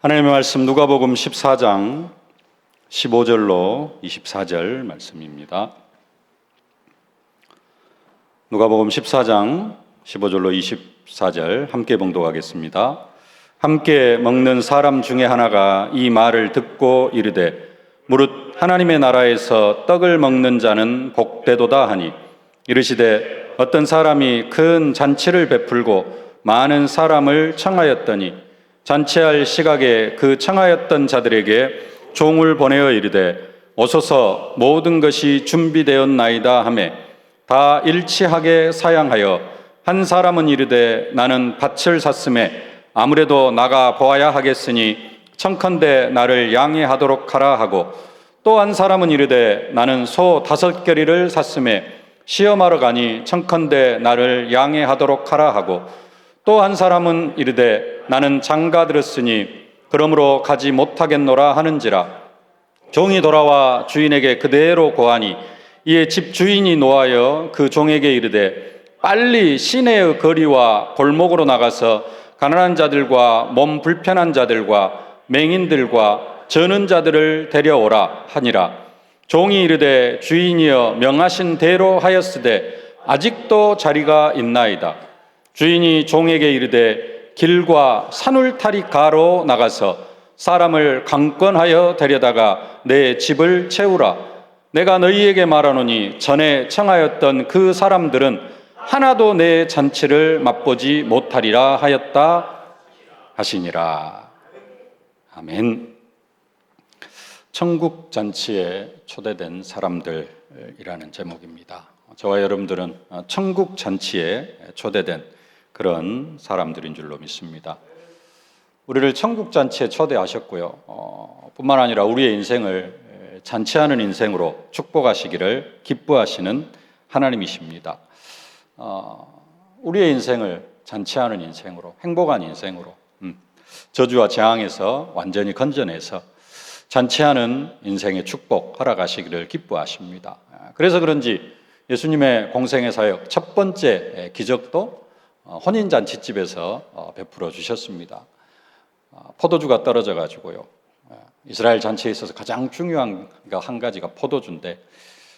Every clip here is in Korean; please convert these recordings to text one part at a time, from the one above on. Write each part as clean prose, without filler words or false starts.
하나님의 말씀 누가복음 14장 15절로 24절 말씀입니다. 누가복음 14장 15절로 24절 함께 봉독하겠습니다. 함께 먹는 사람 중에 하나가 이 말을 듣고 이르되 무릇 하나님의 나라에서 떡을 먹는 자는 복되도다 하니 이르시되 어떤 사람이 큰 잔치를 베풀고 많은 사람을 청하였더니 잔치할 시각에 그 청하였던 자들에게 종을 보내어 이르되 오소서 모든 것이 준비되었나이다 하매 다 일치하게 사양하여 한 사람은 이르되 나는 밭을 샀음에 아무래도 나가 보아야 하겠으니 청컨대 나를 양해하도록 하라 하고 또 한 사람은 이르되 나는 소 5겨리를 샀음에 시험하러 가니 청컨대 나를 양해하도록 하라 하고 또 한 사람은 이르되 나는 장가 들었으니 그러므로 가지 못하겠노라 하는지라. 종이 돌아와 주인에게 그대로 고하니 이에 집 주인이 노하여 그 종에게 이르되 빨리 시내의 거리와 골목으로 나가서 가난한 자들과 몸 불편한 자들과 맹인들과 저는 자들을 데려오라 하니라. 종이 이르되 주인이여 명하신 대로 하였으되 아직도 자리가 있나이다. 주인이 종에게 이르되 길과 산울타리 가로 나가서 사람을 강권하여 데려다가 내 집을 채우라. 내가 너희에게 말하노니 전에 청하였던 그 사람들은 하나도 내 잔치를 맛보지 못하리라 하였다 하시니라. 아멘. 천국 잔치에 초대된 사람들이라는 제목입니다. 저와 여러분들은 천국 잔치에 초대된 그런 사람들인 줄로 믿습니다. 우리를 천국 잔치에 초대하셨고요. 뿐만 아니라 우리의 인생을 잔치하는 인생으로 축복하시기를 기뻐하시는 하나님이십니다. 우리의 인생을 잔치하는 인생으로, 행복한 인생으로, 저주와 재앙에서 완전히 건져내서 잔치하는 인생의 축복 허락하시기를 기뻐하십니다. 그래서 그런지 예수님의 공생의 사역 첫 번째 기적도 혼인잔치집에서 베풀어 주셨습니다. 포도주가 떨어져 가지고요. 이스라엘 잔치에 있어서 가장 중요한 한 가지가 포도주인데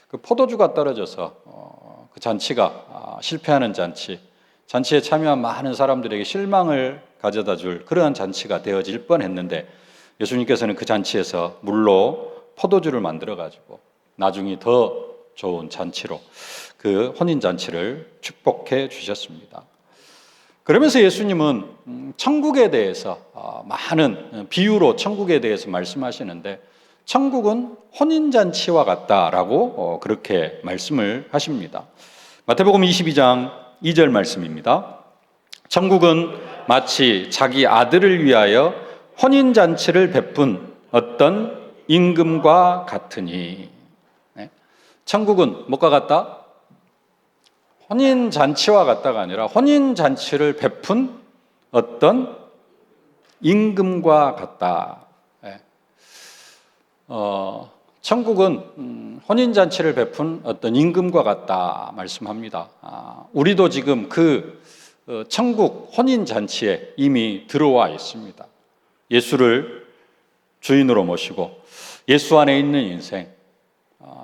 그 포도주가 떨어져서 그 잔치가 실패하는 잔치에 참여한 많은 사람들에게 실망을 가져다 줄 그러한 잔치가 되어질 뻔했는데 예수님께서는 그 잔치에서 물로 포도주를 만들어 가지고 나중에 더 좋은 잔치로 그 혼인잔치를 축복해 주셨습니다. 그러면서 예수님은 천국에 대해서 많은 비유로 천국에 대해서 말씀하시는데 천국은 혼인잔치와 같다라고 그렇게 말씀을 하십니다. 마태복음 22장 2절 말씀입니다. 천국은 마치 자기 아들을 위하여 혼인잔치를 베푼 어떤 임금과 같으니. 천국은 뭐가 같다? 혼인잔치와 같다가 아니라 혼인잔치를 베푼 어떤 임금과 같다. 천국은 혼인잔치를 베푼 어떤 임금과 같다 말씀합니다. 우리도 지금 그 천국 혼인잔치에 이미 들어와 있습니다. 예수를 주인으로 모시고 예수 안에 있는 인생,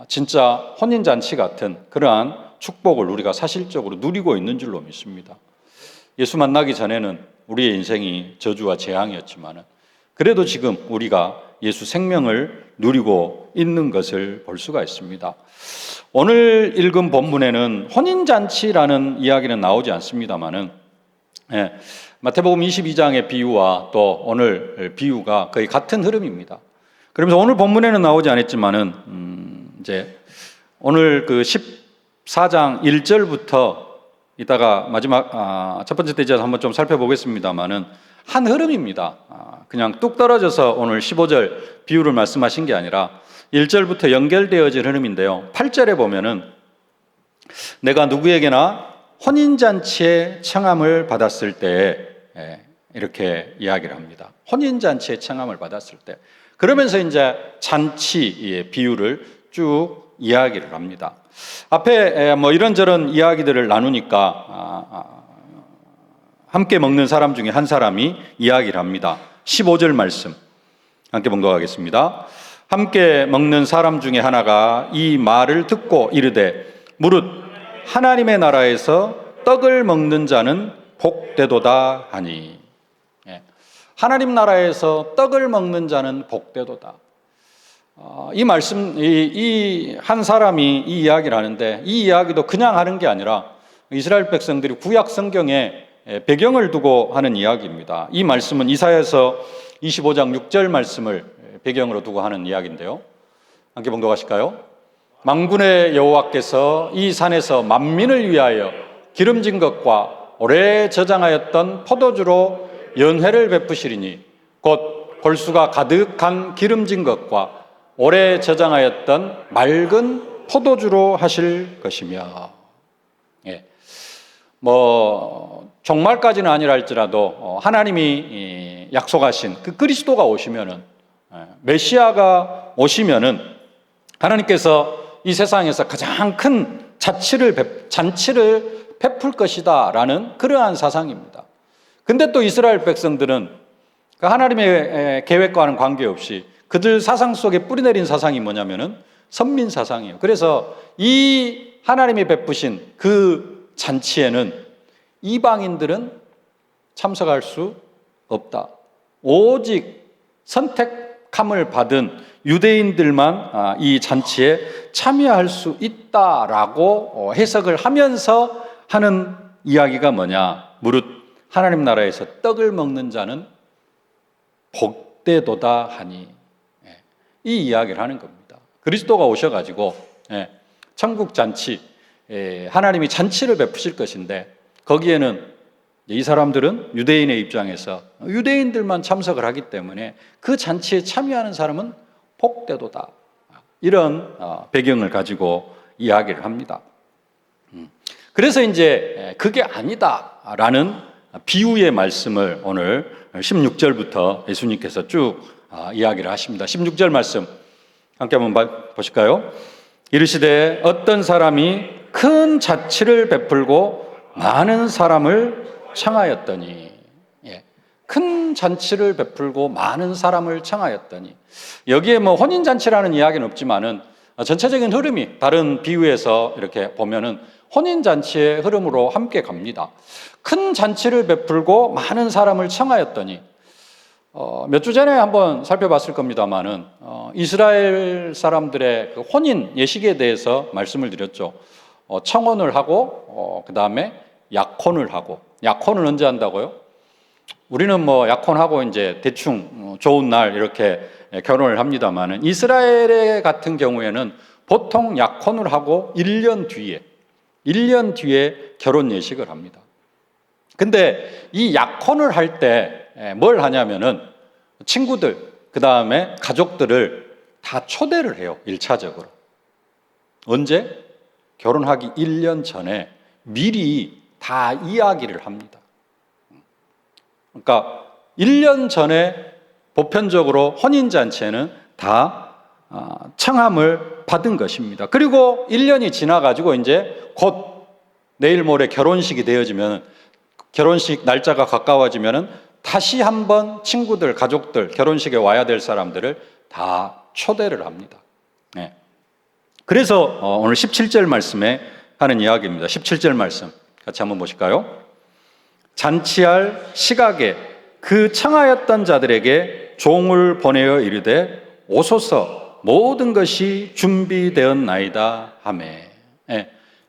진짜 혼인잔치 같은 그러한 축복을 우리가 사실적으로 누리고 있는 줄로 믿습니다. 예수 만나기 전에는 우리의 인생이 저주와 재앙이었지만 그래도 지금 우리가 예수 생명을 누리고 있는 것을 볼 수가 있습니다. 오늘 읽은 본문에는 혼인잔치라는 이야기는 나오지 않습니다만은 마태복음 22장의 비유와 또 오늘 비유가 거의 같은 흐름입니다. 그러면서 오늘 본문에는 나오지 않았지만은 이제 오늘 그 14장 1절부터 이따가 마지막 첫 번째 대지에서 한번 좀 살펴보겠습니다만은 한 흐름입니다. 그냥 뚝 떨어져서 오늘 15절 비유를 말씀하신 게 아니라 1절부터 연결되어진 흐름인데요. 8절에 보면은 내가 누구에게나 혼인잔치에 청함을 받았을 때 이렇게 이야기를 합니다. 혼인잔치에 청함을 받았을 때 그러면서 이제 잔치의 비유를 쭉 이야기를 합니다. 앞에 뭐 이런저런 이야기들을 나누니까 함께 먹는 사람 중에 한 사람이 이야기를 합니다. 15절 말씀 함께 봉독하겠습니다. 함께 먹는 사람 중에 하나가 이 말을 듣고 이르되 무릇 하나님의 나라에서 떡을 먹는 자는 복되도다 하니. 하나님 나라에서 떡을 먹는 자는 복되도다. 이 말씀, 이 한 사람이 이 이야기를 하는데, 이 이야기도 그냥 하는 게 아니라 이스라엘 백성들이 구약 성경에 배경을 두고 하는 이야기입니다. 이 말씀은 이사야서 25장 6절 말씀을 배경으로 두고 하는 이야기인데요. 함께 봉독하실까요? 만군의 여호와께서 이 산에서 만민을 위하여 기름진 것과 오래 저장하였던 포도주로 연회를 베푸시리니 곧 골수가 가득한 기름진 것과 오래 저장하였던 맑은 포도주로 하실 것이며. 종말까지는 아니라 할지라도 하나님이 약속하신 그 그리스도가 오시면은, 메시아가 오시면은 하나님께서 이 세상에서 가장 큰 잔치를 베풀 것이다 라는 그러한 사상입니다. 근데 또 이스라엘 백성들은 그 하나님의 계획과는 관계없이 그들 사상 속에 뿌리내린 사상이 뭐냐면은 선민 사상이에요. 그래서 이 하나님이 베푸신 그 잔치에는 이방인들은 참석할 수 없다. 오직 선택함을 받은 유대인들만 이 잔치에 참여할 수 있다라고 해석을 하면서 하는 이야기가 뭐냐? 무릇 하나님 나라에서 떡을 먹는 자는 복되도다 하니. 이 이야기를 하는 겁니다. 그리스도가 오셔가지고 천국 잔치, 하나님이 잔치를 베푸실 것인데, 거기에는 이 사람들은 유대인의 입장에서 유대인들만 참석을 하기 때문에 그 잔치에 참여하는 사람은 복되도다. 이런 배경을 가지고 이야기를 합니다. 그래서 이제 그게 아니다라는 비유의 말씀을 오늘 16절부터 예수님께서 쭉 이야기를 하십니다. 16절 말씀 함께 한번 보실까요? 이르시되 어떤 사람이 큰 잔치를 베풀고 많은 사람을 청하였더니. 큰 잔치를 베풀고 많은 사람을 청하였더니. 여기에 혼인잔치라는 이야기는 없지만은 전체적인 흐름이 다른 비유에서 이렇게 보면은 혼인잔치의 흐름으로 함께 갑니다. 큰 잔치를 베풀고 많은 사람을 청하였더니. 몇 주 전에 한번 살펴봤을 겁니다만은 이스라엘 사람들의 그 혼인 예식에 대해서 말씀을 드렸죠. 청혼을 하고 그 다음에 약혼을 하고. 약혼을 언제 한다고요? 우리는 약혼하고 이제 대충 좋은 날 이렇게 결혼을 합니다만은 이스라엘 같은 경우에는 보통 약혼을 하고 1년 뒤에 결혼 예식을 합니다. 근데 이 약혼을 할 때 뭘 하냐면은 친구들, 그 다음에 가족들을 다 초대를 해요. 1차적으로. 언제? 결혼하기 1년 전에 미리 다 이야기를 합니다. 그러니까 1년 전에 보편적으로 혼인잔치에는 다 청함을 받은 것입니다. 그리고 1년이 지나가지고 이제 곧 내일 모레 결혼식이 되어지면, 결혼식 날짜가 가까워지면은 다시 한번 친구들, 가족들, 결혼식에 와야 될 사람들을 다 초대를 합니다. 그래서 오늘 17절 말씀에 하는 이야기입니다. 17절 말씀 같이 한번 보실까요? 잔치할 시각에 그 청하였던 자들에게 종을 보내어 이르되 오소서 모든 것이 준비되었나이다 하매.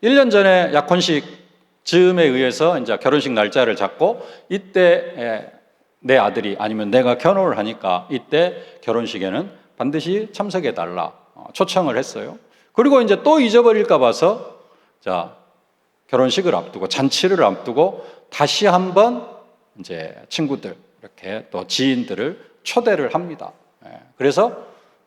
1년 전에 약혼식 즈음에 의해서 이제 결혼식 날짜를 잡고 이때 내 아들이 아니면 내가 결혼을 하니까 이때 결혼식에는 반드시 참석해 달라 초청을 했어요. 그리고 이제 또 잊어버릴까 봐서 결혼식을 앞두고 잔치를 앞두고 다시 한번 이제 친구들 이렇게 또 지인들을 초대를 합니다. 그래서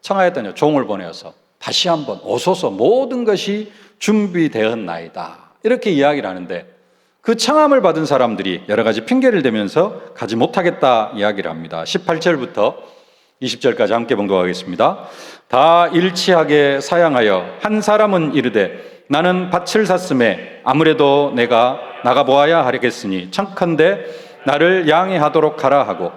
청하였더니 종을 보내어서 다시 한번 오소서 모든 것이 준비되었나이다 이렇게 이야기를 하는데, 그 청함을 받은 사람들이 여러 가지 핑계를 대면서 가지 못하겠다 이야기를 합니다. 18절부터 20절까지 함께 봉독하겠습니다. 다 일치하게 사양하여 한 사람은 이르되 나는 밭을 샀음에 아무래도 내가 나가보아야 하겠으니 청컨대 나를 양해하도록 하라 하고,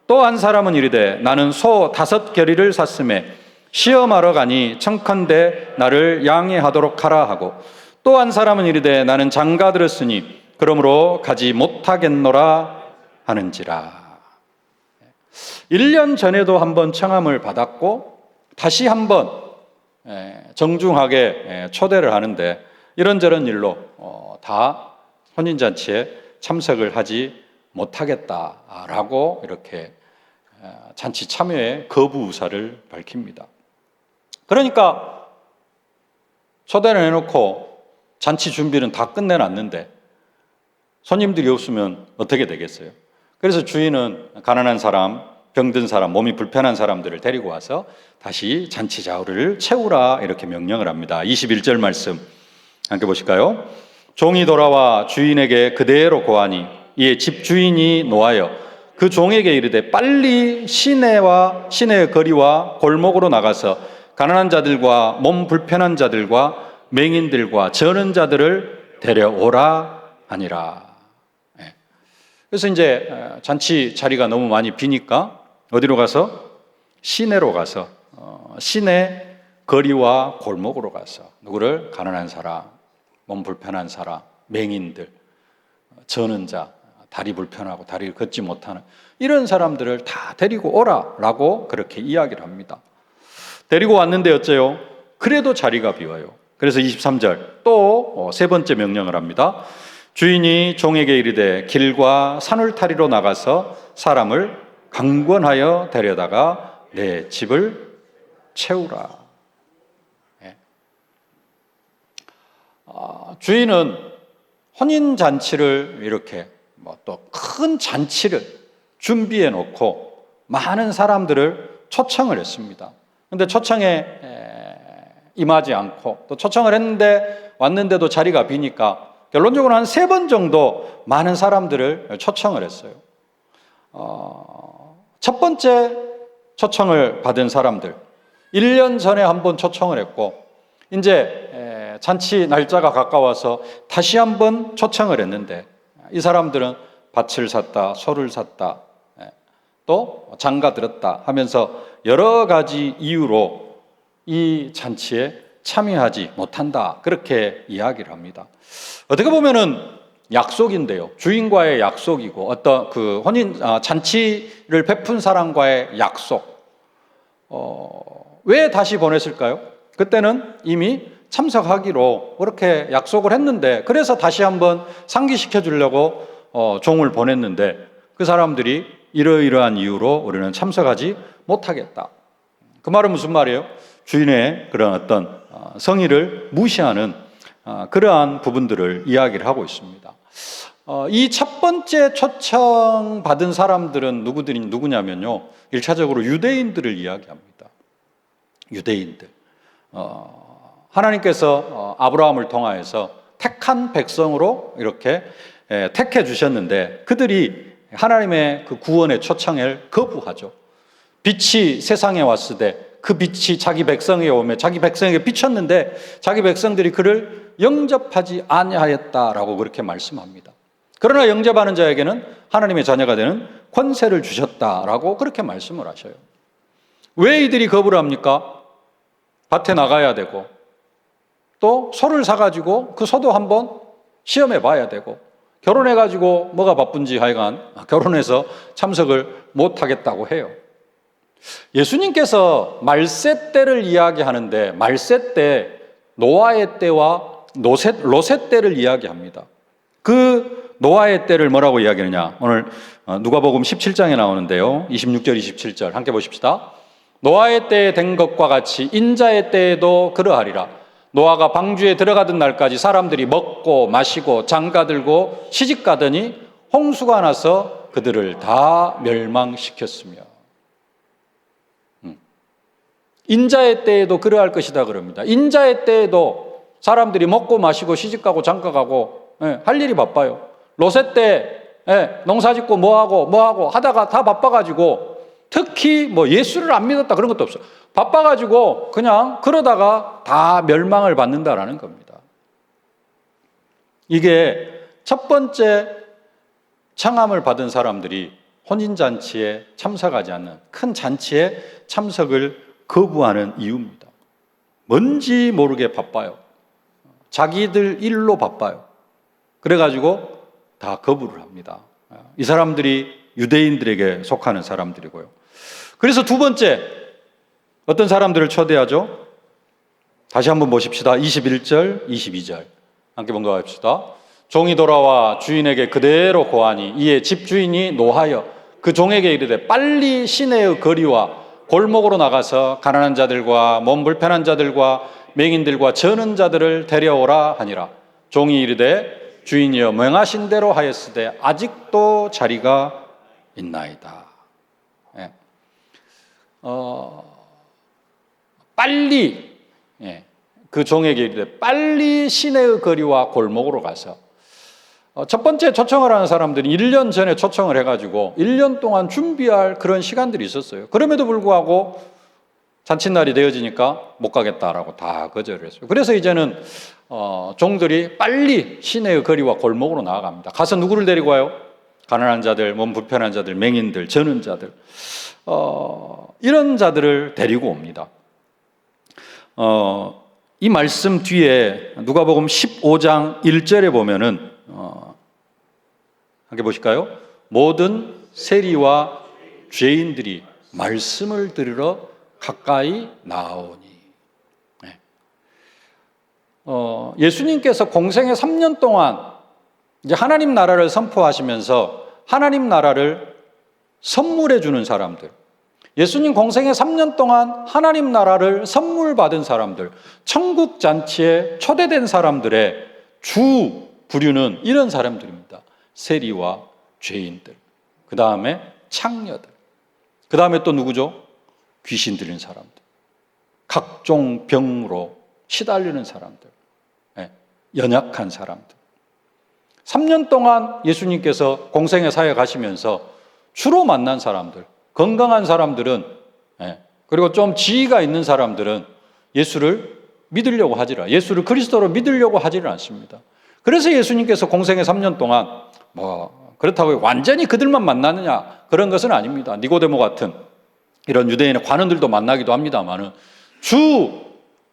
또 한 사람은 이르되 나는 소 5겨리를 샀음에 시험하러 가니 청컨대 나를 양해하도록 하라 하고, 또 한 사람은 이르되 나는 장가 들었으니 그러므로 가지 못하겠노라 하는지라. 1년 전에도 한번 청함을 받았고 다시 한번 정중하게 초대를 하는데 이런저런 일로 다 혼인잔치에 참석을 하지 못하겠다라고 이렇게 잔치 참여에 거부 의사를 밝힙니다. 그러니까 초대를 해놓고 잔치 준비는 다 끝내놨는데 손님들이 없으면 어떻게 되겠어요? 그래서 주인은 가난한 사람, 병든 사람, 몸이 불편한 사람들을 데리고 와서 다시 잔치 자리를 채우라 이렇게 명령을 합니다. 21절 말씀 함께 보실까요? 종이 돌아와 주인에게 그대로 고하니 이에 집주인이 노하여 그 종에게 이르되 빨리 시내의 거리와 골목으로 나가서 가난한 자들과 몸 불편한 자들과 맹인들과 저는 자들을 데려오라 하니라. 그래서 이제 잔치 자리가 너무 많이 비니까 어디로 가서? 시내로 가서 시내 거리와 골목으로 가서 누구를? 가난한 사람, 몸 불편한 사람, 맹인들, 저는 자, 다리 불편하고 다리를 걷지 못하는 이런 사람들을 다 데리고 오라라고 그렇게 이야기를 합니다. 데리고 왔는데 어째요? 그래도 자리가 비어요. 그래서 23절 또 세 번째 명령을 합니다. 주인이 종에게 이르되 길과 산울타리로 나가서 사람을 강권하여 데려다가 내 집을 채우라. 주인은 혼인잔치를 이렇게 또 큰 잔치를 준비해 놓고 많은 사람들을 초청을 했습니다. 그런데 초청에 임하지 않고 또 초청을 했는데 왔는데도 자리가 비니까 결론적으로 한 3번 정도 많은 사람들을 초청을 했어요. 첫 번째 초청을 받은 사람들 1년 전에 한번 초청을 했고 이제 잔치 날짜가 가까워서 다시 한번 초청을 했는데 이 사람들은 밭을 샀다, 소를 샀다, 또 장가 들었다 하면서 여러 가지 이유로 이 잔치에 참여하지 못한다 그렇게 이야기를 합니다. 어떻게 보면은 약속인데요. 주인과의 약속이고 어떤 그 혼인 잔치를 베푼 사람과의 약속. 왜 다시 보냈을까요? 그때는 이미 참석하기로 그렇게 약속을 했는데 그래서 다시 한번 상기시켜 주려고 종을 보냈는데 그 사람들이 이러이러한 이유로 우리는 참석하지 못하겠다. 그 말은 무슨 말이에요? 주인의 그런 어떤 성의를 무시하는 그러한 부분들을 이야기를 하고 있습니다. 이 첫 번째 초청받은 사람들은 누구냐면요. 1차적으로 유대인들을 이야기합니다. 유대인들. 하나님께서 아브라함을 통하여서 택한 백성으로 이렇게 택해 주셨는데 그들이 하나님의 그 구원의 초청을 거부하죠. 빛이 세상에 왔을 때 그 빛이 자기 백성에게 오며 자기 백성에게 비쳤는데 자기 백성들이 그를 영접하지 아니하였다라고 그렇게 말씀합니다. 그러나 영접하는 자에게는 하나님의 자녀가 되는 권세를 주셨다라고 그렇게 말씀을 하셔요. 왜 이들이 거부를 합니까? 밭에 나가야 되고 또 소를 사가지고 그 소도 한번 시험해 봐야 되고 결혼해가지고 뭐가 바쁜지 하여간 결혼해서 참석을 못하겠다고 해요. 예수님께서 말세 때를 이야기하는데 말세 때 노아의 때와 롯의 때를 이야기합니다. 그 노아의 때를 뭐라고 이야기하느냐? 오늘 누가복음 17장에 나오는데요. 26절, 27절 함께 보십시다. 노아의 때에 된 것과 같이 인자의 때에도 그러하리라. 노아가 방주에 들어가던 날까지 사람들이 먹고 마시고 장가들고 시집가더니 홍수가 나서 그들을 다 멸망시켰으며 인자의 때에도 그러할 것이다 그럽니다. 인자의 때에도 사람들이 먹고 마시고 시집가고 장가가고 할 일이 바빠요. 롯의 때 농사짓고 뭐하고 하다가 다 바빠가지고 특히 뭐 예수를 안 믿었다 그런 것도 없어요. 바빠가지고 그냥 그러다가 다 멸망을 받는다라는 겁니다. 이게 첫 번째 청함을 받은 사람들이 혼인잔치에 참석하지 않는, 큰 잔치에 참석을 거부하는 이유입니다. 뭔지 모르게 바빠요. 자기들 일로 바빠요. 그래가지고 다 거부를 합니다. 이 사람들이 유대인들에게 속하는 사람들이고요. 그래서 두 번째, 어떤 사람들을 초대하죠? 다시 한번 보십시다. 21절, 22절 함께 봉독합시다. 종이 돌아와 주인에게 그대로 고하니 이에 집주인이 노하여 그 종에게 이르되 빨리 시내의 거리와 골목으로 나가서 가난한 자들과 몸 불편한 자들과 맹인들과 저는 자들을 데려오라 하니라. 종이 이르되 주인이여 명하신 대로 하였으되 아직도 자리가 있나이다. 예. 빨리, 그 종에게 이르되 빨리 시내의 거리와 골목으로 가서, 첫 번째 초청을 하는 사람들이 1년 전에 초청을 해가지고 1년 동안 준비할 그런 시간들이 있었어요. 그럼에도 불구하고 잔칫날이 되어지니까 못 가겠다라고 다 거절을 했어요. 그래서 이제는 종들이 빨리 시내의 거리와 골목으로 나아갑니다. 가서 누구를 데리고 와요? 가난한 자들, 몸 불편한 자들, 맹인들, 저는 자들, 이런 자들을 데리고 옵니다. 이 말씀 뒤에 누가복음 15장 1절에 보면은 함께 보실까요? 모든 세리와 죄인들이 말씀을 들으러 가까이 나오니. 예수님께서 공생의 3년 동안 이제 하나님 나라를 선포하시면서 하나님 나라를 선물해 주는 사람들, 예수님 공생의 3년 동안 하나님 나라를 선물 받은 사람들, 천국 잔치에 초대된 사람들의 주 부류는 이런 사람들입니다. 세리와 죄인들, 그 다음에 창녀들, 그 다음에 또 누구죠? 귀신 들린 사람들, 각종 병으로 시달리는 사람들, 연약한 사람들. 3년 동안 예수님께서 공생의 사역에 가시면서 주로 만난 사람들, 건강한 사람들은, 그리고 좀 지위가 있는 사람들은 예수를 믿으려고 하지를, 예수를 그리스도로 믿으려고 하지를 않습니다. 그래서 예수님께서 공생의 3년 동안 그렇다고 완전히 그들만 만나느냐, 그런 것은 아닙니다. 니고데모 같은 이런 유대인의 관원들도 만나기도 합니다만은 주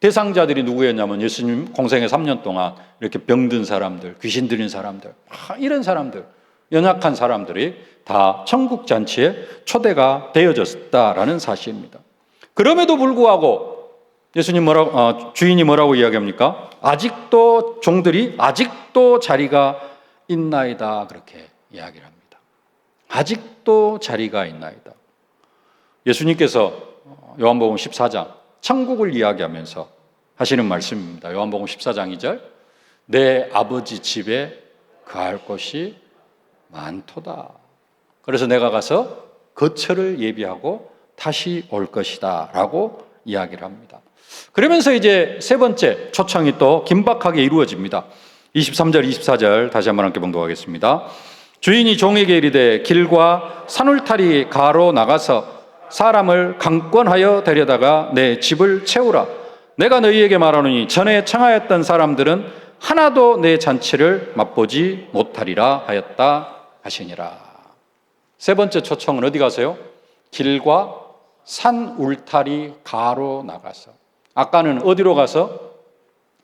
대상자들이 누구였냐면 예수님 공생의 3년 동안 이렇게 병든 사람들, 귀신 들린 사람들, 이런 사람들, 연약한 사람들이 다 천국 잔치에 초대가 되어졌다라는 사실입니다. 그럼에도 불구하고 예수님 주인이 뭐라고 이야기합니까? 아직도 종들이 아직도 자리가 있나이다, 그렇게 이야기를 합니다. 아직도 자리가 있나이다. 예수님께서 요한복음 14장 천국을 이야기하면서 하시는 말씀입니다. 요한복음 14장 2절, 내 아버지 집에 거할 곳이 많도다. 그래서 내가 가서 거처를 예비하고 다시 올 것이다 라고 이야기를 합니다. 그러면서 이제 세 번째 초청이 또 긴박하게 이루어집니다. 23절 24절 다시 한번 함께 봉독하겠습니다. 주인이 종에게 이르되 길과 산울타리 가로 나가서 사람을 강권하여 데려다가 내 집을 채우라. 내가 너희에게 말하노니 전에 청하였던 사람들은 하나도 내 잔치를 맛보지 못하리라 하였다 하시니라. 세 번째 초청은 어디 가세요? 길과 산 울타리 가로 나가서. 아까는 어디로 가서?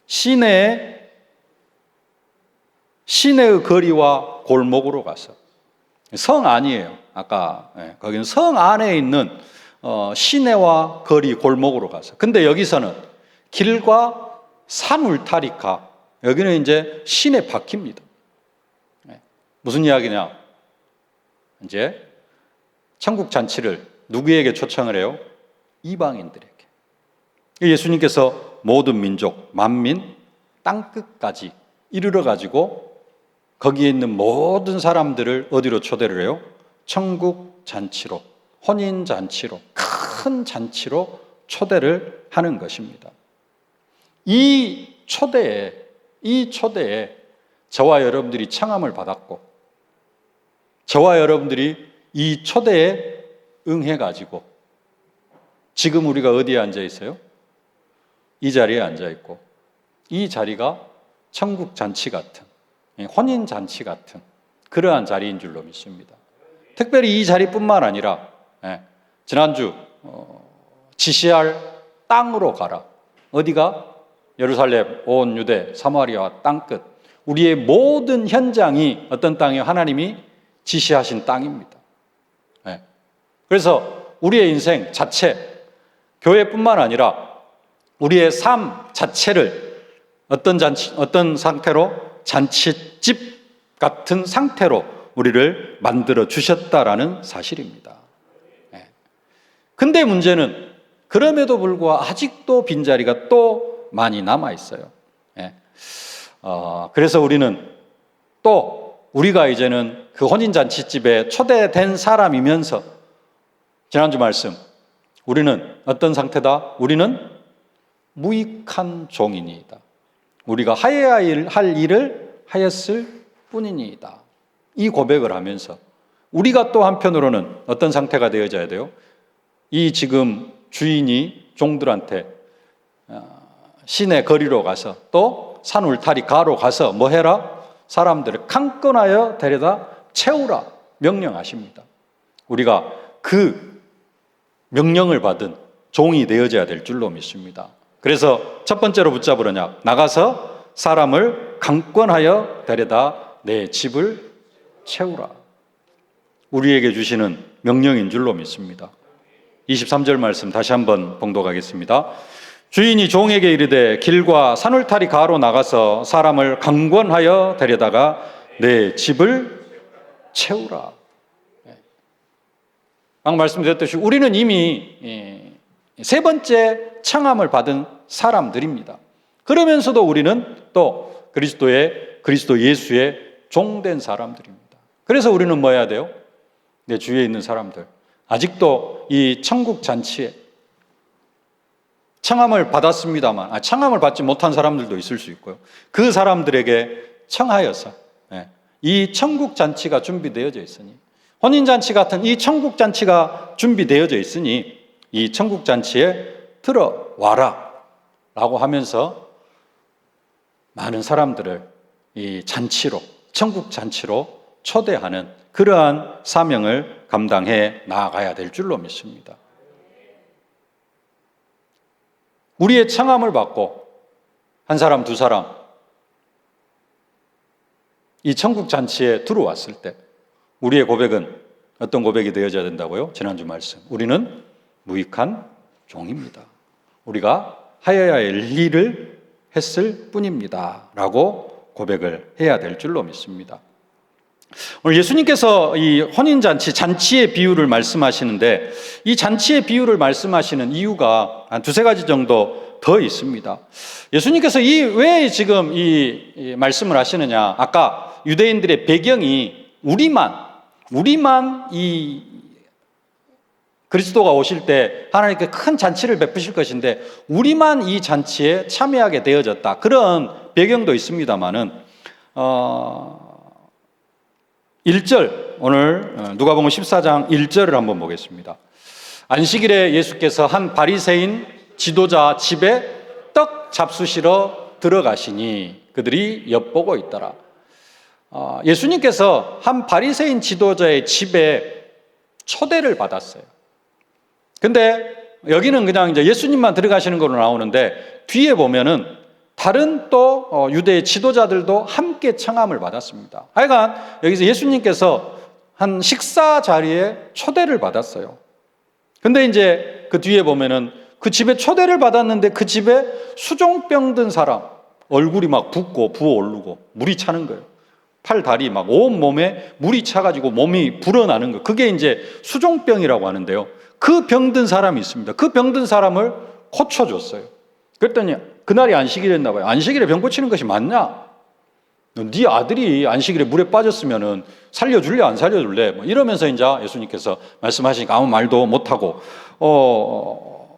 시내의 거리와 골목으로 가서. 성 아니에요. 아까 거기는 성 안에 있는 시내와 거리, 골목으로 가서. 근데 여기서는 길과 산 울타리가, 여기는 이제 시내 바퀴입니다. 무슨 이야기냐? 이제 천국 잔치를 누구에게 초청을 해요? 이방인들에게. 예수님께서 모든 민족, 만민, 땅끝까지 이르러 가지고 거기에 있는 모든 사람들을 어디로 초대를 해요? 천국 잔치로, 혼인 잔치로, 큰 잔치로 초대를 하는 것입니다. 이 초대에 저와 여러분들이 청함을 받았고, 저와 여러분들이 이 초대에 응해가지고 지금 우리가 어디에 앉아 있어요? 이 자리에 앉아 있고, 이 자리가 천국 잔치 같은, 혼인 잔치 같은 그러한 자리인 줄로 믿습니다. 특별히 이 자리뿐만 아니라 지난주 지시할 땅으로 가라. 어디가? 예루살렘, 온 유대, 사마리아 땅끝. 우리의 모든 현장이 어떤 땅이에요? 하나님이 지시하신 땅입니다. 그래서 우리의 인생 자체, 교회뿐만 아니라 우리의 삶 자체를 어떤 상태로? 잔치집 같은 상태로 우리를 만들어 주셨다라는 사실입니다. 근데 문제는 그럼에도 불구하고 아직도 빈자리가 또 많이 남아 있어요. 그래서 우리는 또 우리가 이제는 그 혼인잔치집에 초대된 사람이면서 지난주 말씀, 우리는 어떤 상태다? 우리는 무익한 종이니이다. 우리가 하여야 할 일을 하였을 뿐이니이다. 이 고백을 하면서 우리가 또 한편으로는 어떤 상태가 되어져야 돼요? 이 지금 주인이 종들한테 시내 거리로 가서 또 산 울타리 가로 가서 뭐 해라? 사람들을 강권하여 데려다 채우라 명령하십니다. 우리가 그 명령을 받은 종이 되어져야 될 줄로 믿습니다. 그래서 첫 번째로 붙잡으려냐? 나가서 사람을 강권하여 데려다 내 집을 채우라. 우리에게 주시는 명령인 줄로 믿습니다. 23절 말씀 다시 한번 봉독하겠습니다. 주인이 종에게 이르되 길과 산울타리 가로 나가서 사람을 강권하여 데려다가 내 집을 채우라. 방금 말씀드렸듯이 우리는 이미 세 번째 청함을 받은 사람들입니다. 그러면서도 우리는 또 그리스도 예수의 종된 사람들입니다. 그래서 우리는 뭐 해야 돼요? 내 주위에 있는 사람들, 아직도 이 천국 잔치에 청함을 받았습니다만 청함을 받지 못한 사람들도 있을 수 있고요. 그 사람들에게 청하여서 이 천국 잔치가 준비되어져 있으니, 혼인잔치 같은 이 천국 잔치가 준비되어져 있으니 이 천국 잔치에 들어와라 라고 하면서 많은 사람들을 이 잔치로, 천국 잔치로 초대하는 그러한 사명을 감당해 나아가야 될 줄로 믿습니다. 우리의 청함을 받고 한 사람, 두 사람 이 천국 잔치에 들어왔을 때 우리의 고백은 어떤 고백이 되어져야 된다고요? 지난주 말씀, 우리는 무익한 종입니다. 우리가 하여야 할 일을 했을 뿐입니다 라고 고백을 해야 될 줄로 믿습니다. 오늘 예수님께서 이 혼인잔치, 잔치의 비유를 말씀하시는데 이 잔치의 비유를 말씀하시는 이유가 한 두세 가지 정도 더 있습니다. 예수님께서 왜 지금 이 말씀을 하시느냐? 아까 유대인들의 배경이 우리만 이 그리스도가 오실 때 하나님께 큰 잔치를 베푸실 것인데 우리만 이 잔치에 참여하게 되어졌다. 그런 배경도 있습니다만은 1절, 오늘 누가복음 14장 1절을 한번 보겠습니다. 안식일에 예수께서 한 바리새인 지도자 집에 떡 잡수시러 들어가시니 그들이 엿보고 있더라. 예수님께서 한 바리새인 지도자의 집에 초대를 받았어요. 근데 여기는 그냥 이제 예수님만 들어가시는 걸로 나오는데 뒤에 보면은 다른 또 유대의 지도자들도 함께 청함을 받았습니다. 하여간 여기서 예수님께서 한 식사 자리에 초대를 받았어요. 근데 이제 그 뒤에 보면은 그 집에 초대를 받았는데 그 집에 수종병 든 사람 얼굴이 막 붓고 부어오르고 물이 차는 거예요. 팔, 다리 막 온 몸에 물이 차가지고 몸이 불어나는 거. 그게 이제 수종병이라고 하는데요. 그 병든 사람이 있습니다. 그 병든 사람을 고쳐줬어요. 그랬더니 그날이 안식일이었나 봐요. 안식일에 병 고치는 것이 맞냐? 네 아들이 안식일에 물에 빠졌으면은 살려줄래 안 살려줄래? 뭐 이러면서 이제 예수님께서 말씀하시니까 아무 말도 못하고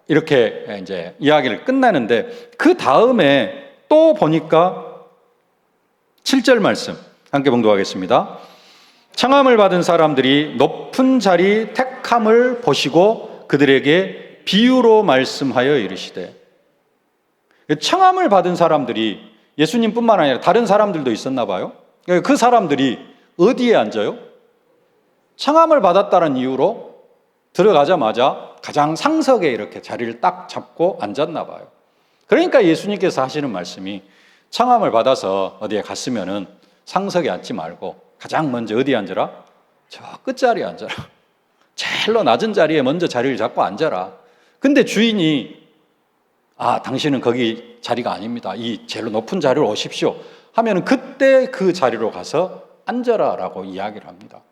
이렇게 이제 이야기를 끝내는데 그 다음에 또 보니까 7절 말씀 함께 봉독하겠습니다. 청함을 받은 사람들이 높은 자리 택함을 보시고 그들에게 비유로 말씀하여 이르시되, 청함을 받은 사람들이 예수님뿐만 아니라 다른 사람들도 있었나 봐요. 그 사람들이 어디에 앉아요? 청함을 받았다는 이유로 들어가자마자 가장 상석에 이렇게 자리를 딱 잡고 앉았나 봐요. 그러니까 예수님께서 하시는 말씀이 청함을 받아서 어디에 갔으면은 상석에 앉지 말고 가장 먼저 어디에 앉아라? 저 끝자리에 앉아라. 제일로 낮은 자리에 먼저 자리를 잡고 앉아라. 근데 주인이 당신은 거기 자리가 아닙니다. 이 제일 높은 자리로 오십시오. 하면은 그때 그 자리로 가서 앉아라라고 이야기를 합니다.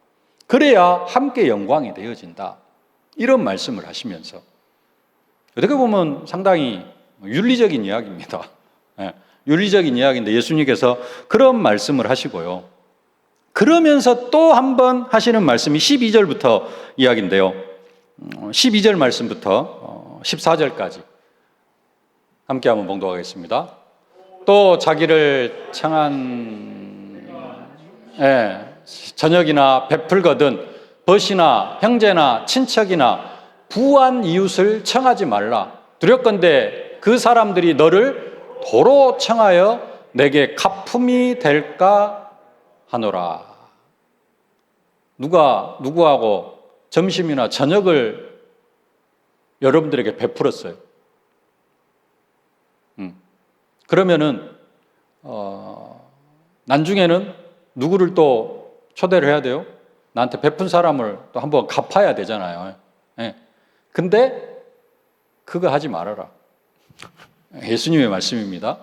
그래야 함께 영광이 되어진다. 이런 말씀을 하시면서 어떻게 보면 상당히 윤리적인 이야기입니다. 윤리적인 이야기인데 예수님께서 그런 말씀을 하시고요. 그러면서 또 한 번 하시는 말씀이 12절부터 이야기인데요. 12절 말씀부터 14절까지 함께 한번 봉독하겠습니다. 또 자기를 청한 저녁이나 베풀거든 벗이나 형제나 친척이나 부한 이웃을 청하지 말라. 두렵건대 그 사람들이 너를 도로 청하여 내게 가품이 될까 하노라. 누가 누구하고 점심이나 저녁을 여러분들에게 베풀었어요. 그러면은 나중에는 누구를 또 초대를 해야 돼요? 나한테 베푼 사람을 또 한번 갚아야 되잖아요. 근데 그거 하지 말아라. 예수님의 말씀입니다.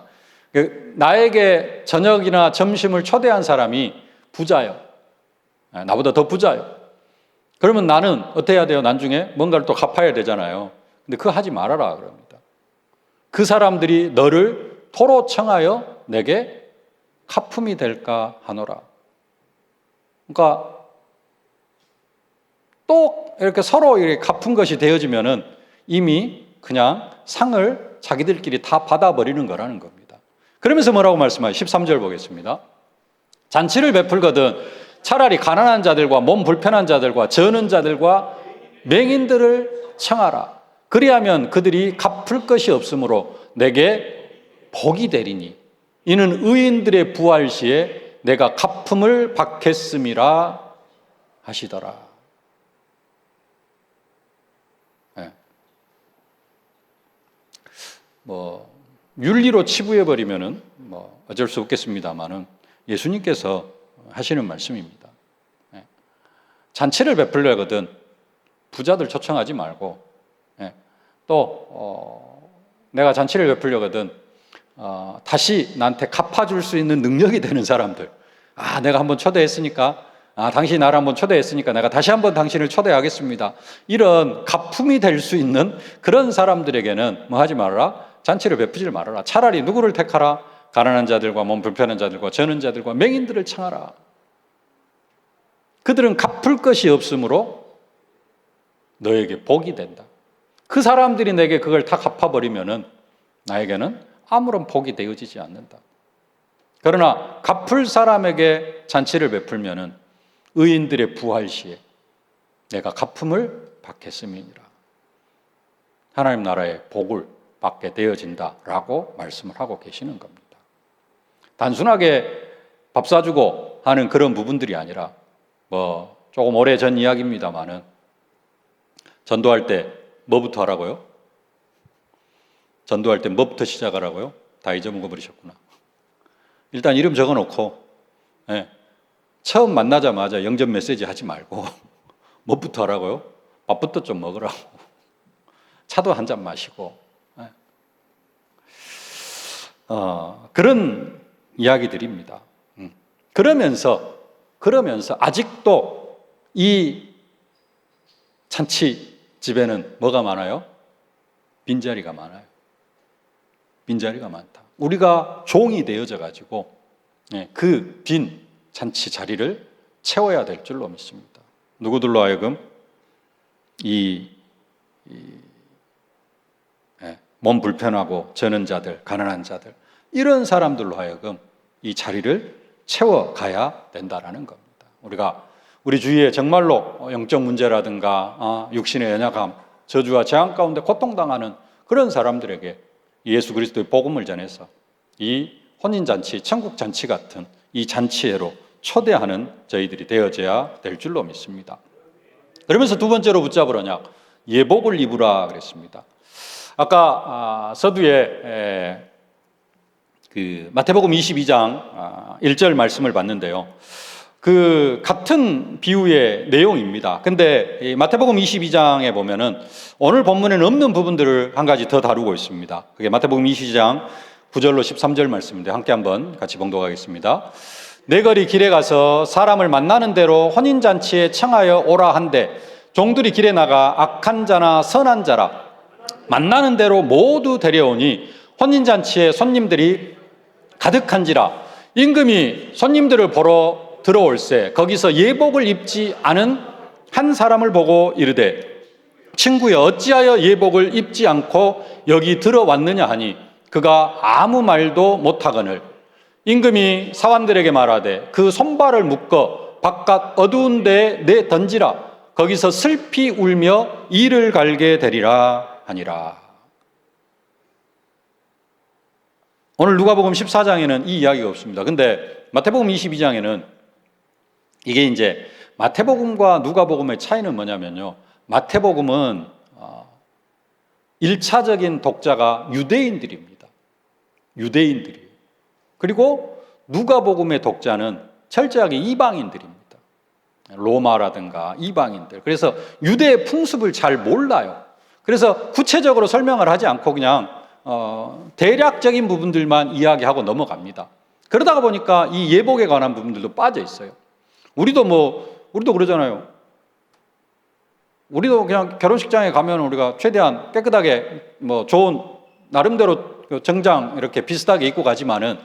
나에게 저녁이나 점심을 초대한 사람이 부자요. 나보다 더 부자요. 그러면 나는 어떻게 해야 돼요? 나중에 뭔가를 또 갚아야 되잖아요. 근데 그거 하지 말아라 그럽니다. 그 사람들이 너를 토로 청하여 내게 가품이 될까 하노라. 그러니까 또 이렇게 서로 이렇게 갚은 것이 되어지면은 이미 그냥 상을 자기들끼리 다 받아버리는 거라는 겁니다. 그러면서 뭐라고 말씀하세요? 13절 보겠습니다. 잔치를 베풀거든 차라리 가난한 자들과 몸 불편한 자들과 저는 자들과 맹인들을 청하라. 그리하면 그들이 갚을 것이 없으므로 내게 복이 되리니 이는 의인들의 부활 시에 내가 갚음을 받겠음이라 하시더라. 윤리로 치부해 버리면은 어쩔 수 없겠습니다만은 예수님께서 하시는 말씀입니다. 잔치를 베풀려거든 부자들 초청하지 말고 또 내가 잔치를 베풀려거든 다시 나한테 갚아줄 수 있는 능력이 되는 사람들. 내가 한번 초대했으니까 당신이 나를 한번 초대했으니까 내가 다시 한번 당신을 초대하겠습니다. 이런 가품이 될 수 있는 그런 사람들에게는 뭐 하지 말아라? 잔치를 베푸지 말아라. 차라리 누구를 택하라? 가난한 자들과 몸 불편한 자들과 저는 자들과 맹인들을 청하라. 그들은 갚을 것이 없으므로 너에게 복이 된다. 그 사람들이 내게 그걸 다 갚아버리면은 나에게는 아무런 복이 되어지지 않는다. 그러나 갚을 사람에게 잔치를 베풀면은 의인들의 부활 시에 내가 갚음을 받겠음이니라. 하나님 나라의 복을 받게 되어진다라고 말씀을 하고 계시는 겁니다. 단순하게 밥 사주고 하는 그런 부분들이 아니라 조금 오래전 이야기입니다만은 전도할 때 뭐부터 하라고요? 전도할 때 뭐부터 시작하라고요? 다 잊어먹어 버리셨구나. 일단 이름 적어놓고 처음 만나자마자 영접 메시지 하지 말고 뭐부터 하라고요? 밥부터 좀 먹으라고. 차도 한 잔 마시고 그런 이야기들입니다. 그러면서 아직도 이 잔치 집에는 뭐가 많아요? 빈자리가 많아요. 빈자리가 많다. 우리가 종이 되어져 가지고 그 빈 잔치 자리를 채워야 될 줄로 믿습니다. 누구들로 하여금 몸 불편하고 저는 자들, 가난한 자들 이런 사람들로 하여금 이 자리를 채워가야 된다라는 겁니다. 우리가 우리 주위에 정말로 영적 문제라든가 육신의 연약함, 저주와 재앙 가운데 고통당하는 그런 사람들에게 예수 그리스도의 복음을 전해서 이 혼인잔치, 천국잔치 같은 이 잔치회로 초대하는 저희들이 되어져야 될 줄로 믿습니다. 그러면서 두 번째로 붙잡으라냐? 예복을 입으라 그랬습니다. 아까 서두에 그 마태복음 22장 1절 말씀을 봤는데요. 그 같은 비유의 내용입니다. 근데 이 마태복음 22장에 보면은 오늘 본문에는 없는 부분들을 한 가지 더 다루고 있습니다. 그게 마태복음 22장 9절로 13절 말씀인데 함께 한번 같이 봉독하겠습니다. 내 거리 길에 가서 사람을 만나는 대로 혼인잔치에 청하여 오라 한데 종들이 길에 나가 악한 자나 선한 자라 만나는 대로 모두 데려오니 혼인잔치에 손님들이 가득한지라 임금이 손님들을 보러 들어올세 거기서 예복을 입지 않은 한 사람을 보고 이르되 친구여 어찌하여 예복을 입지 않고 여기 들어왔느냐 하니 그가 아무 말도 못하거늘 임금이 사환들에게 말하되 그 손발을 묶어 바깥 어두운 데에 내 던지라 거기서 슬피 울며 이를 갈게 되리라 하니라. 오늘 누가복음 14장에는 이 이야기가 없습니다. 근데 마태복음 22장에는 이게 이제 마태복음과 누가복음의 차이는 뭐냐면요. 마태복음은 1차적인 독자가 유대인들입니다. 유대인들이에요. 그리고 누가복음의 독자는 철저하게 이방인들입니다. 로마라든가 이방인들. 그래서 유대의 풍습을 잘 몰라요. 그래서 구체적으로 설명을 하지 않고 그냥 대략적인 부분들만 이야기하고 넘어갑니다. 그러다가 보니까 이 예복에 관한 부분들도 빠져 있어요. 우리도 그러잖아요. 우리도 그냥 결혼식장에 가면 우리가 최대한 깨끗하게 좋은 나름대로 정장 이렇게 비슷하게 입고 가지만은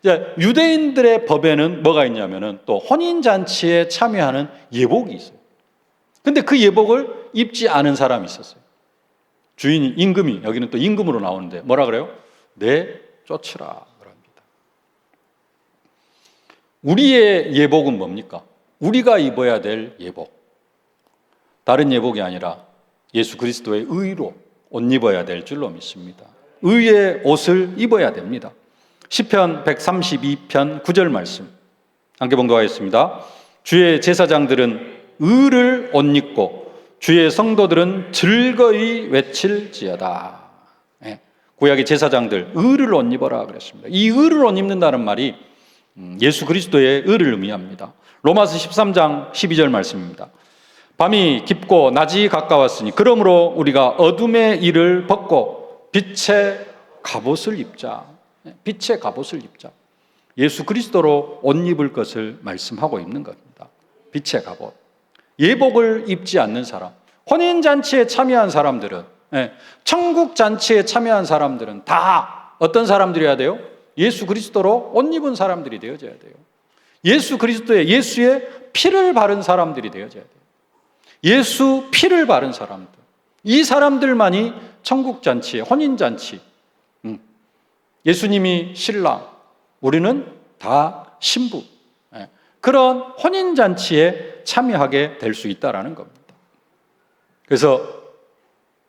이제 유대인들의 법에는 뭐가 있냐면은 또 혼인잔치에 참여하는 예복이 있어요. 근데 그 예복을 입지 않은 사람이 있었어요. 주인이 임금이, 여기는 또 임금으로 나오는데 뭐라 그래요? 내쫓으라 그럽니다. 우리의 예복은 뭡니까? 우리가 입어야 될 예복. 다른 예복이 아니라 예수 그리스도의 의로 옷 입어야 될 줄로 믿습니다. 의의 옷을 입어야 됩니다. 시편 132편 9절 말씀 함께 봉독하겠습니다. 주의 제사장들은 의를 옷 입고 주의 성도들은 즐거이 외칠지어다. 구약의 제사장들 의를 옷 입어라 그랬습니다. 이 의를 옷 입는다는 말이 예수 그리스도의 의를 의미합니다. 로마서 13장 12절 말씀입니다. 밤이 깊고 낮이 가까웠으니 그러므로 우리가 어둠의 일을 벗고 빛의 갑옷을 입자. 빛의 갑옷을 입자. 예수 그리스도로 옷 입을 것을 말씀하고 있는 겁니다. 빛의 갑옷. 예복을 입지 않는 사람, 혼인잔치에 참여한 사람들은, 천국잔치에 참여한 사람들은 다 어떤 사람들이어야 돼요? 예수 그리스도로 옷 입은 사람들이 되어져야 돼요. 예수의 피를 바른 사람들이 되어져야 돼요. 예수 피를 바른 사람들. 이 사람들만이 천국잔치에, 혼인잔치. 예수님이 신랑, 우리는 다 신부. 그런 혼인잔치에 참여하게 될 수 있다는 겁니다. 그래서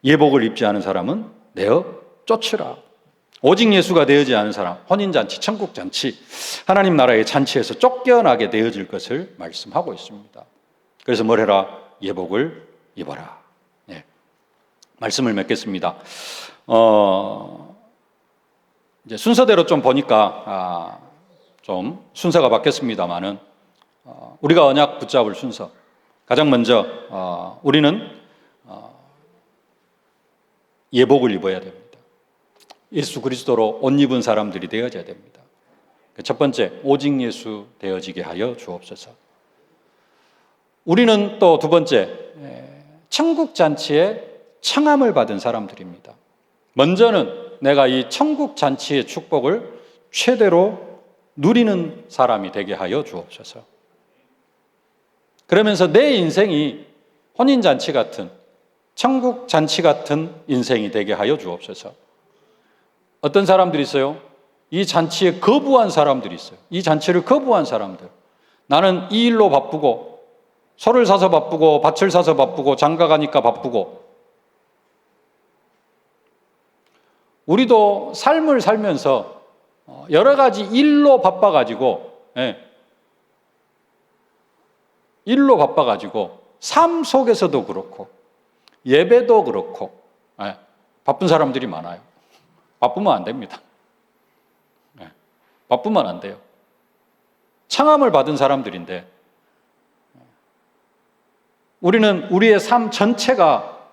예복을 입지 않은 사람은 내어 쫓으라. 오직 예수가 되어지 않은 사람, 혼인잔치, 천국잔치, 하나님 나라의 잔치에서 쫓겨나게 되어질 것을 말씀하고 있습니다. 그래서 뭘 해라? 예복을 입어라. 말씀을 맺겠습니다. 이제 순서대로 좀 보니까 좀 순서가 바뀌었습니다만은 우리가 언약 붙잡을 순서, 가장 먼저 우리는 예복을 입어야 됩니다. 예수 그리스도로 옷 입은 사람들이 되어져야 됩니다. 첫 번째, 오직 예수 되어지게 하여 주옵소서. 우리는 또 두 번째, 천국잔치에 청함을 받은 사람들입니다. 먼저는 내가 이 천국잔치의 축복을 최대로 누리는 사람이 되게 하여 주옵소서. 그러면서 내 인생이 혼인잔치 같은, 천국잔치 같은 인생이 되게 하여 주옵소서. 어떤 사람들이 있어요? 이 잔치에 거부한 사람들이 있어요. 이 잔치를 거부한 사람들. 나는 이 일로 바쁘고, 소를 사서 바쁘고, 밭을 사서 바쁘고, 장가 가니까 바쁘고. 우리도 삶을 살면서 여러 가지 일로 바빠가지고 삶 속에서도 그렇고 예배도 그렇고 바쁜 사람들이 많아요. 바쁘면 안 됩니다. 바쁘면 안 돼요. 청함을 받은 사람들인데 우리는 우리의 삶 전체가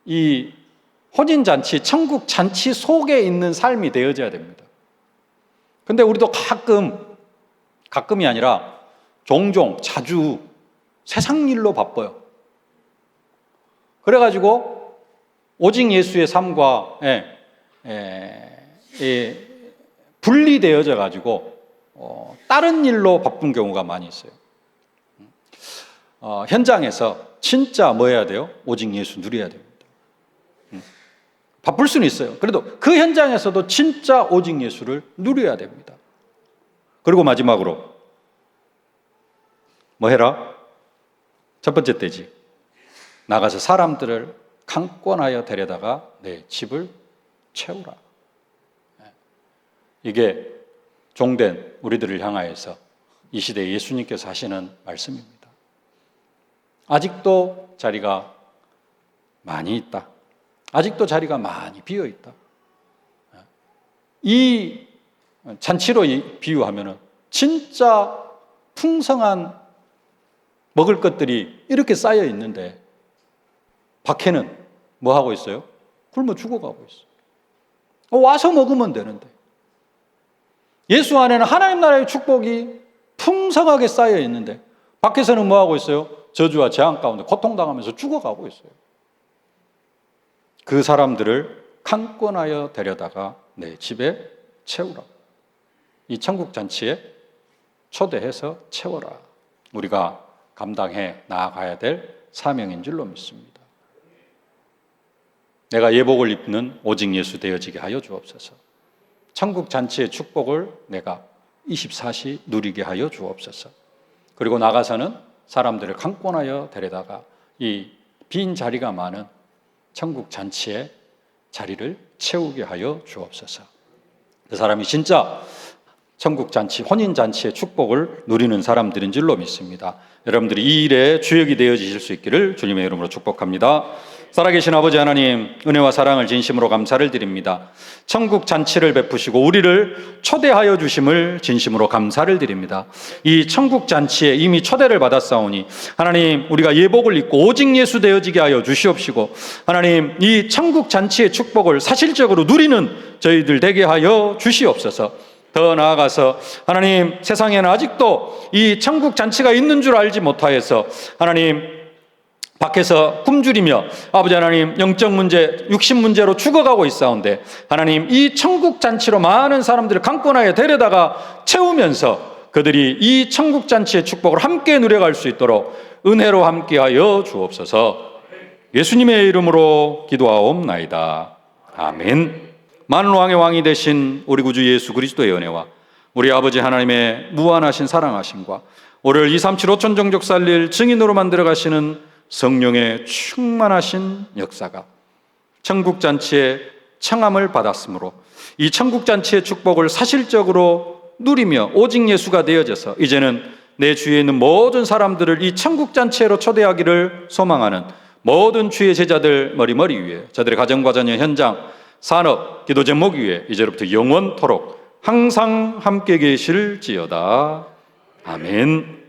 이 혼인잔치, 천국잔치 속에 있는 삶이 되어져야 됩니다. 근데 우리도 가끔이 아니라 종종, 자주 세상 일로 바빠요. 그래가지고 오직 예수의 삶과 분리되어져 가지고 다른 일로 바쁜 경우가 많이 있어요. 현장에서 진짜 뭐 해야 돼요? 오직 예수 누려야 됩니다. 바쁠 수는 있어요. 그래도 그 현장에서도 진짜 오직 예수를 누려야 됩니다. 그리고 마지막으로 뭐 해라? 첫 번째 때지. 나가서 사람들을 강권하여 데려다가 내 집을 채우라. 이게 종된 우리들을 향하여서 이 시대에 예수님께서 하시는 말씀입니다. 아직도 자리가 많이 있다. 아직도 자리가 많이 비어 있다. 이 잔치로 비유하면은 진짜 풍성한 먹을 것들이 이렇게 쌓여 있는데 밖에는 뭐 하고 있어요? 굶어 죽어가고 있어요. 와서 먹으면 되는데. 예수 안에는 하나님 나라의 축복이 풍성하게 쌓여 있는데 밖에서는 뭐 하고 있어요? 저주와 재앙 가운데 고통당하면서 죽어가고 있어요. 그 사람들을 강권하여 데려다가 내 집에 채우라. 이 천국 잔치에 초대해서 채워라. 우리가 감당해 나아가야 될 사명인 줄로 믿습니다. 내가 예복을 입는 오직 예수 되어지게 하여 주옵소서. 천국 잔치의 축복을 내가 24시 누리게 하여 주옵소서. 그리고 나가서는 사람들을 강권하여 데려다가 이 빈 자리가 많은 천국 잔치의 자리를 채우게 하여 주옵소서. 그 사람이 진짜 천국 잔치, 혼인 잔치의 축복을 누리는 사람들인 줄로 믿습니다. 여러분들이 이 일에 주역이 되어지실 수 있기를 주님의 이름으로 축복합니다. 살아계신 아버지 하나님, 은혜와 사랑을 진심으로 감사를 드립니다. 천국 잔치를 베푸시고 우리를 초대하여 주심을 진심으로 감사를 드립니다. 이 천국 잔치에 이미 초대를 받았사오니 하나님, 우리가 예복을 입고 오직 예수 되어지게 하여 주시옵시고 하나님, 이 천국 잔치의 축복을 사실적으로 누리는 저희들 되게 하여 주시옵소서. 더 나아가서 하나님, 세상에는 아직도 이 천국 잔치가 있는 줄 알지 못하여서 하나님 밖에서 굶주리며 아버지 하나님 영적 문제, 육신 문제로 죽어가고 있사온데 하나님, 이 천국 잔치로 많은 사람들을 강권하여 데려다가 채우면서 그들이 이 천국 잔치의 축복을 함께 누려갈 수 있도록 은혜로 함께하여 주옵소서. 예수님의 이름으로 기도하옵나이다. 아멘. 만일 왕의 왕이 되신 우리 구주 예수 그리스도의 은혜와 우리 아버지 하나님의 무한하신 사랑하심과 오늘 237 5천 종족 살릴 증인으로 만들어 가시는 성령의 충만하신 역사가 천국잔치의 청함을 받았으므로 이 천국잔치의 축복을 사실적으로 누리며 오직 예수가 되어져서 이제는 내 주위에 있는 모든 사람들을 이 천국잔치로 초대하기를 소망하는 모든 주의 제자들 머리머리 위에, 저들의 가정과 자녀, 현장, 산업, 기도 제목 위에 이제로부터 영원토록 항상 함께 계실지어다. 아멘.